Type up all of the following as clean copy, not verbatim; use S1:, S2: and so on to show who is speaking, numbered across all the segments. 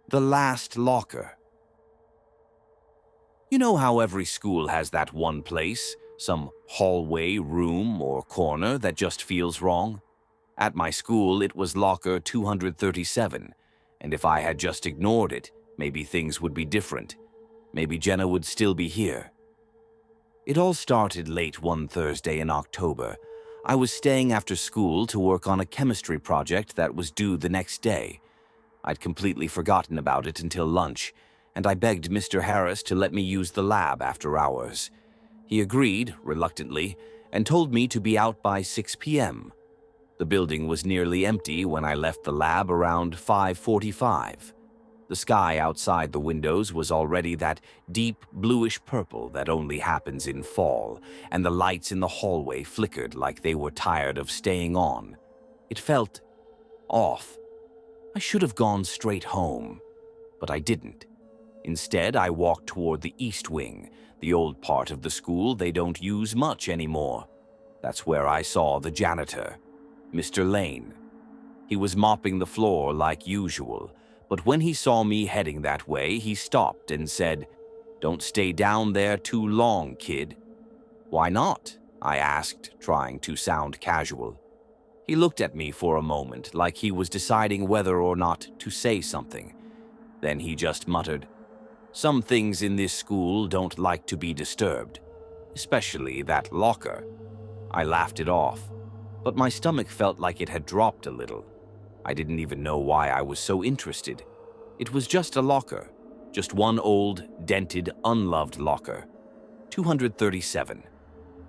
S1: The last locker. You know how every school has that one place, some hallway, room, or corner that just feels wrong? At my school, it was locker 237, and if I had just ignored it, maybe things would be different. Maybe Jenna would still be here. It all started late one Thursday in October. I was staying after school to work on a chemistry project that was due the next day. I'd completely forgotten about it until lunch, and I begged Mr. Harris to let me use the lab after hours. He agreed, reluctantly, and told me to be out by 6 p.m. The building was nearly empty when I left the lab around 5:45. The sky outside the windows was already that deep bluish purple that only happens in fall, and the lights in the hallway flickered like they were tired of staying on. It felt off. I should have gone straight home, but I didn't. Instead, I walked toward the East Wing, the old part of the school they don't use much anymore. That's where I saw the janitor, Mr. Lane. He was mopping the floor like usual, but when he saw me heading that way, he stopped and said, "Don't stay down there too long, kid." "Why not?" I asked, trying to sound casual. He looked at me for a moment, like he was deciding whether or not to say something. Then he just muttered, "Some things in this school don't like to be disturbed, especially that locker." I laughed it off, but my stomach felt like it had dropped a little. I didn't even know why I was so interested. It was just a locker, just one old, dented, unloved locker. 237.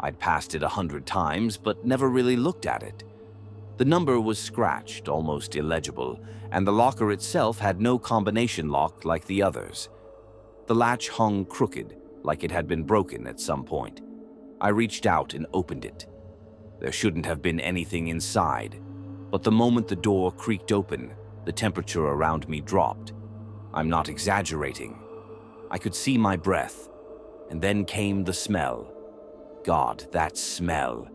S1: I'd passed it 100 times, but never really looked at it. The number was scratched, almost illegible, and the locker itself had no combination lock like the others. The latch hung crooked, like it had been broken at some point. I reached out and opened it. There shouldn't have been anything inside, but the moment the door creaked open, the temperature around me dropped. I'm not exaggerating. I could see my breath, and then came the smell. God, that smell.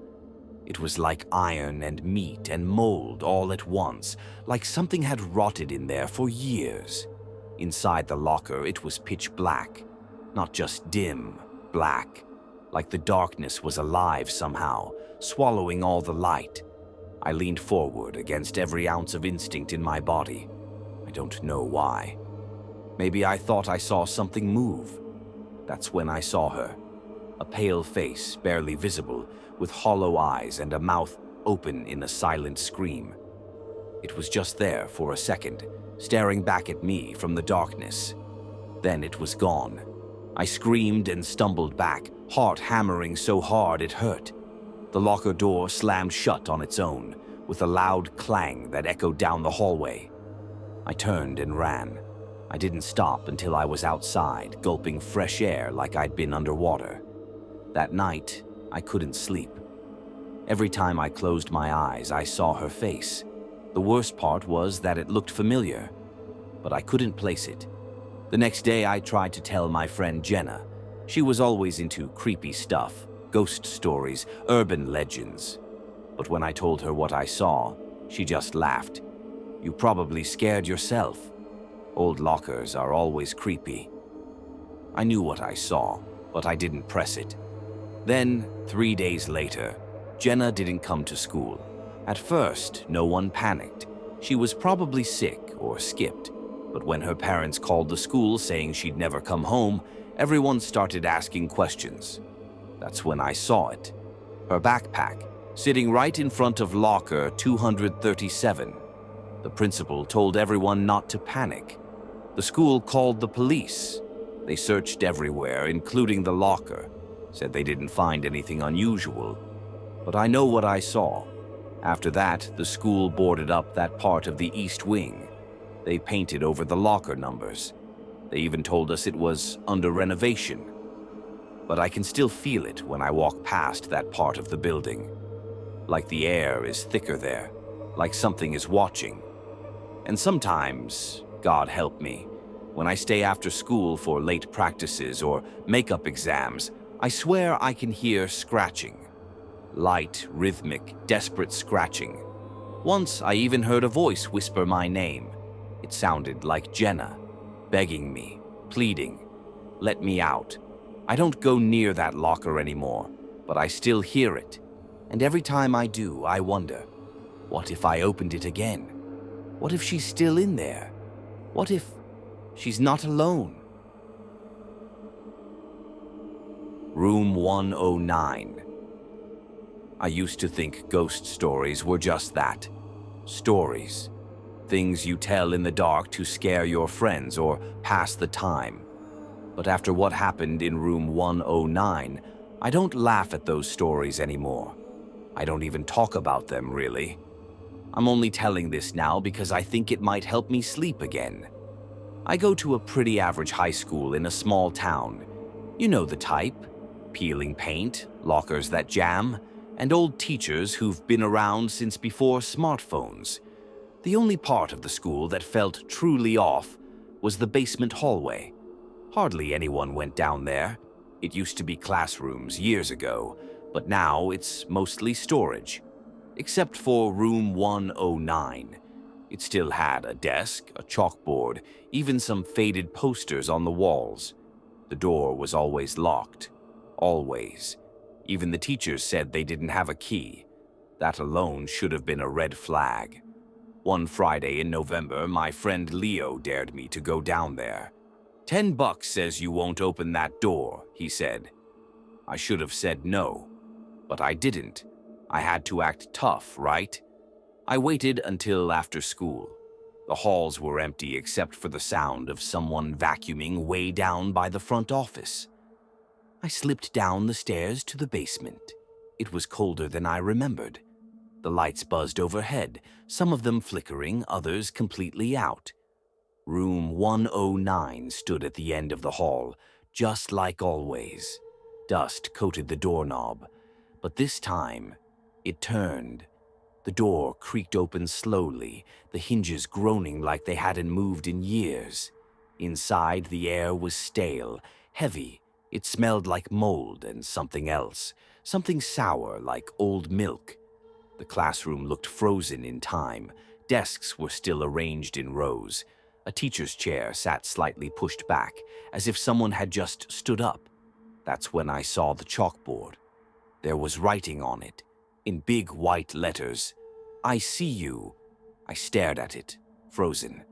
S1: It was like iron and meat and mold all at once, like something had rotted in there for years. Inside the locker, it was pitch black, not just dim, black, like the darkness was alive somehow, swallowing all the light. I leaned forward against every ounce of instinct in my body. I don't know why. Maybe I thought I saw something move. That's when I saw her. A pale face, barely visible, with hollow eyes and a mouth open in a silent scream. It was just there for a second, staring back at me from the darkness. Then it was gone. I screamed and stumbled back, heart hammering so hard it hurt. The locker door slammed shut on its own, with a loud clang that echoed down the hallway. I turned and ran. I didn't stop until I was outside, gulping fresh air like I'd been underwater. That night, I couldn't sleep. Every time I closed my eyes, I saw her face. The worst part was that it looked familiar, but I couldn't place it. The next day, I tried to tell my friend Jenna. She was always into creepy stuff, ghost stories, urban legends. But when I told her what I saw, she just laughed. "You probably scared yourself. Old lockers are always creepy." I knew what I saw, but I didn't press it. Then, 3 days later, Jenna didn't come to school. At first, no one panicked. She was probably sick or skipped. But when her parents called the school saying she'd never come home, everyone started asking questions. That's when I saw it. Her backpack, sitting right in front of locker 237. The principal told everyone not to panic. The school called the police. They searched everywhere, including the locker, said they didn't find anything unusual. But I know what I saw. After that, the school boarded up that part of the East Wing. They painted over the locker numbers. They even told us it was under renovation. But I can still feel it when I walk past that part of the building. Like the air is thicker there, like something is watching. And sometimes, God help me, when I stay after school for late practices or makeup exams, I swear I can hear scratching. Light, rhythmic, desperate scratching. Once I even heard a voice whisper my name. It sounded like Jenna. begging me, pleading, "Let me out." I don't go near that locker anymore, but I still hear it. And every time I do, I wonder, what if I opened it again? What if she's still in there? What if she's not alone? Room 109. I used to think ghost stories were just that. Stories. Things you tell in the dark to scare your friends or pass the time. But after what happened in room 109, I don't laugh at those stories anymore. I don't even talk about them, really. I'm only telling this now because I think it might help me sleep again. I go to a pretty average high school in a small town. You know the type. Peeling paint, lockers that jam, and old teachers who've been around since before smartphones. The only part of the school that felt truly off was the basement hallway. Hardly anyone went down there. It used to be classrooms years ago, but now it's mostly storage. Except for room 109. It still had a desk, a chalkboard, even some faded posters on the walls. The door was always locked. Always. Even the teachers said they didn't have a key. That alone should have been a red flag. One Friday in November, my friend Leo dared me to go down there. $10 says you won't open that door, he said. I should have said no, but I didn't. I had to act tough, right? I waited until after school. The halls were empty except for the sound of someone vacuuming way down by the front office. I slipped down the stairs to the basement. It was colder than I remembered. The lights buzzed overhead, some of them flickering, others completely out. Room 109 stood at the end of the hall, just like always. Dust coated the doorknob, but this time, it turned. The door creaked open slowly, the hinges groaning like they hadn't moved in years. Inside, the air was stale, heavy. It smelled like mold and something else, something sour like old milk. The classroom looked frozen in time. Desks were still arranged in rows. A teacher's chair sat slightly pushed back, as if someone had just stood up. That's when I saw the chalkboard. There was writing on it, in big white letters. "I see you." I stared at it, frozen.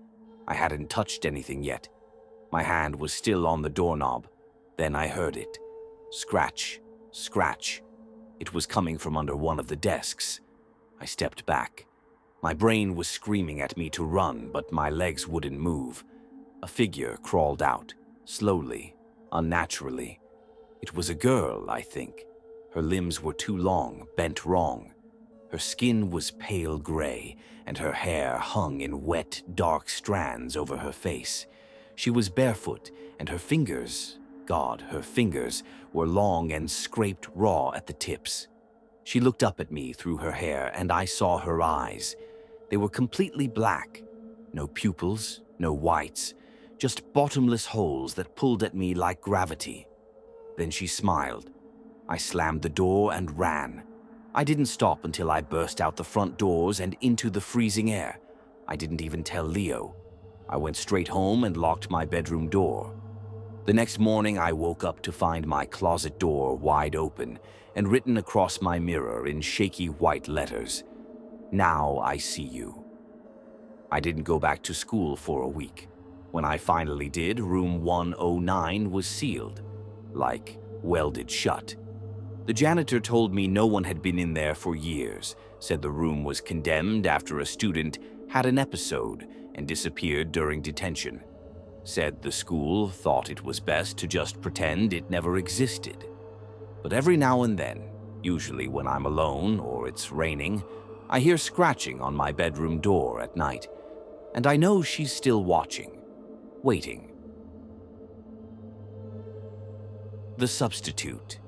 S1: I hadn't touched anything yet. My hand was still on the doorknob. Then I heard it. Scratch, scratch. It was coming from under one of the desks. I stepped back. My brain was screaming at me to run, but my legs wouldn't move. A figure crawled out, slowly, unnaturally. It was a girl, I think. Her limbs were too long, bent wrong. Her skin was pale gray, and her hair hung in wet, dark strands over her face. She was barefoot, and her fingers, God, her fingers, were long and scraped raw at the tips. She looked up at me through her hair, and I saw her eyes. They were completely black. No pupils, no whites, just bottomless holes that pulled at me like gravity. Then she smiled. I slammed the door and ran. I didn't stop until I burst out the front doors and into the freezing air. I didn't even tell Leo. I went straight home and locked my bedroom door. The next morning, I woke up to find my closet door wide open and written across my mirror in shaky white letters, "Now I see you." I didn't go back to school for a week. When I finally did, room 109 was sealed, like welded shut. The janitor told me no one had been in there for years, said the room was condemned after a student had an episode and disappeared during detention. Said the school thought it was best to just pretend it never existed. But every now and then, usually when I'm alone or it's raining, I hear scratching on my bedroom door at night, and I know she's still watching, waiting. The substitute.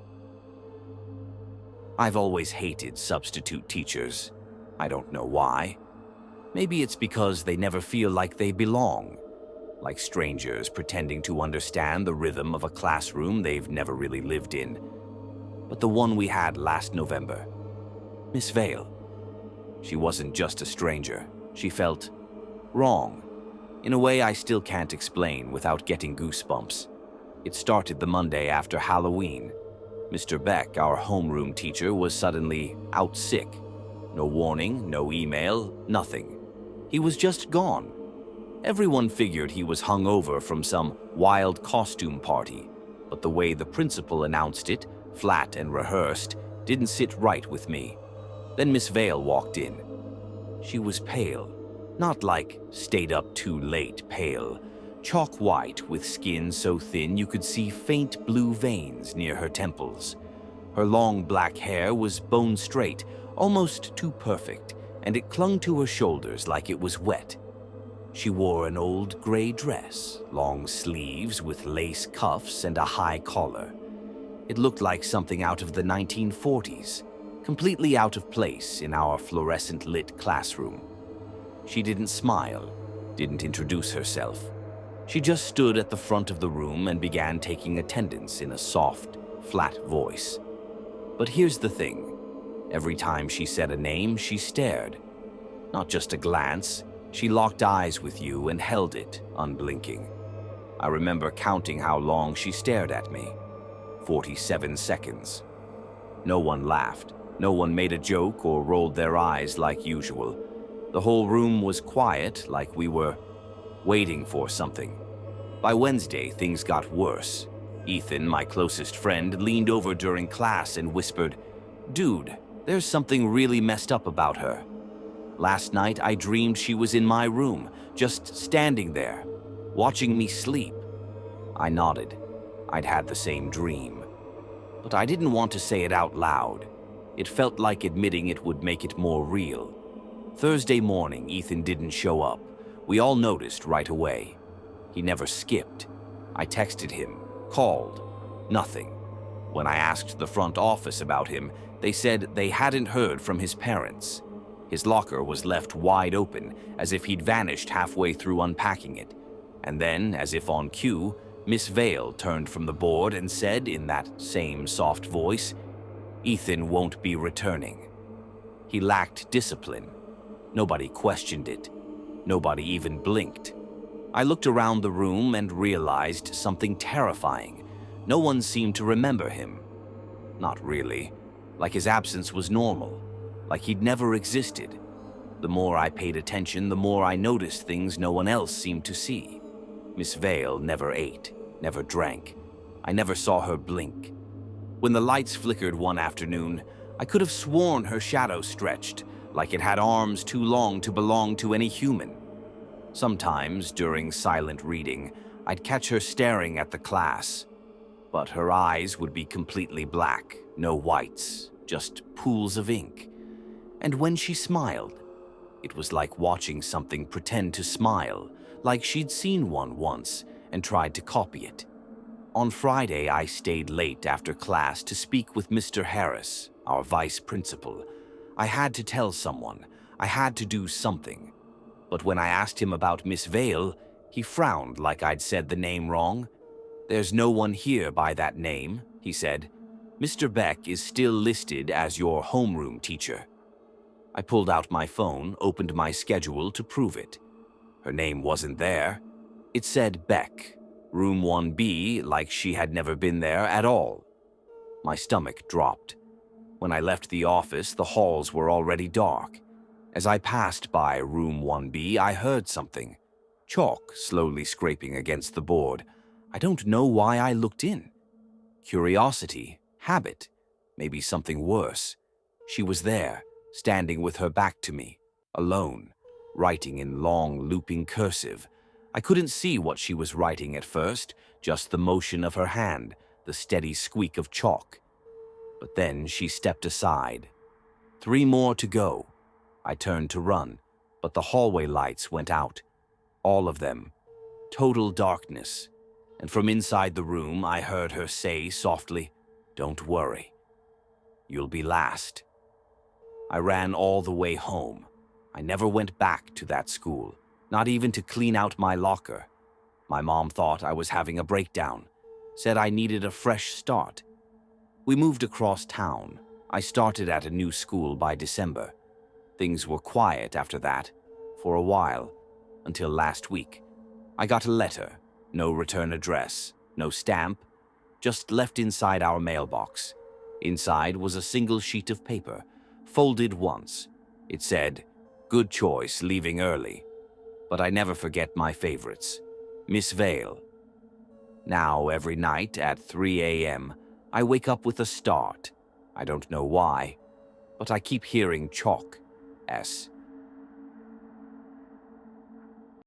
S1: I've always hated substitute teachers. I don't know why. Maybe it's because they never feel like they belong, like strangers pretending to understand the rhythm of a classroom they've never really lived in. But the one we had last November, Miss Vale, she wasn't just a stranger. She felt wrong. In a way I still can't explain without getting goosebumps. It started the Monday after Halloween. Mr. Beck, our homeroom teacher, was suddenly out sick. No warning, no email, nothing. He was just gone. Everyone figured he was hungover from some wild costume party, but the way the principal announced it, flat and rehearsed, didn't sit right with me. Then Miss Vale walked in. She was pale, not like stayed up too late pale, chalk white with skin so thin you could see faint blue veins near her temples. Her long black hair was bone straight, almost too perfect, and it clung to her shoulders like it was wet. She wore an old gray dress, long sleeves with lace cuffs and a high collar. It looked like something out of the 1940s, completely out of place in our fluorescent-lit classroom. She didn't smile, didn't introduce herself. She just stood at the front of the room and began taking attendance in a soft, flat voice. But here's the thing. Every time she said a name, she stared. Not just a glance, she locked eyes with you and held it, unblinking. I remember counting how long she stared at me. 47 seconds. No one laughed. No one made a joke or rolled their eyes like usual. The whole room was quiet, like we were waiting for something. By Wednesday, things got worse. Ethan, my closest friend, leaned over during class and whispered, "Dude, there's something really messed up about her. Last night, I dreamed she was in my room, just standing there, watching me sleep." I nodded. I'd had the same dream. But I didn't want to say it out loud. It felt like admitting it would make it more real. Thursday morning, Ethan didn't show up. We all noticed right away. He never skipped. I texted him, called, nothing. When I asked the front office about him, they said they hadn't heard from his parents. His locker was left wide open, as if he'd vanished halfway through unpacking it. And then, as if on cue, Miss Vale turned from the board and said in that same soft voice, "Ethan won't be returning." He lacked discipline. Nobody questioned it. Nobody even blinked. I looked around the room and realized something terrifying. No one seemed to remember him. Not really. Like his absence was normal. Like he'd never existed. The more I paid attention, the more I noticed things no one else seemed to see. Miss Vale never ate, never drank. I never saw her blink. When the lights flickered one afternoon, I could have sworn her shadow stretched, like it had arms too long to belong to any human. Sometimes, during silent reading, I'd catch her staring at the class, but her eyes would be completely black, no whites, just pools of ink. And when she smiled, it was like watching something pretend to smile, like she'd seen one once and tried to copy it. On Friday, I stayed late after class to speak with Mr. Harris, our vice principal. I had to tell someone. I had to do something. But when I asked him about Miss Vale, he frowned like I'd said the name wrong. "There's no one here by that name," he said. "Mr. Beck is still listed as your homeroom teacher." I pulled out my phone, opened my schedule to prove it. Her name wasn't there. It said Beck, room 1B, like she had never been there at all. My stomach dropped. When I left the office, the halls were already dark. As I passed by room 1B, I heard something. Chalk slowly scraping against the board. I don't know why I looked in. Curiosity, habit, maybe something worse. She was there, standing with her back to me, alone, writing in long, looping cursive. I couldn't see what she was writing at first, just the motion of her hand, the steady squeak of chalk. But then she stepped aside. 3 more to go. I turned to run, but the hallway lights went out. All of them. Total darkness. And from inside the room, I heard her say softly, "Don't worry. You'll be last." I ran all the way home. I never went back to that school, not even to clean out my locker. My mom thought I was having a breakdown, said I needed a fresh start. We moved across town. I started at a new school by December. Things were quiet after that, for a while, until last week, I got a letter, no return address, no stamp, just left inside our mailbox. Inside was a single sheet of paper, folded once. It said, "Good choice leaving early." But I never forget my favorites. Miss Vale. Now, every night at 3 a.m., I wake up with a start. I don't know why, but I keep hearing chalk. S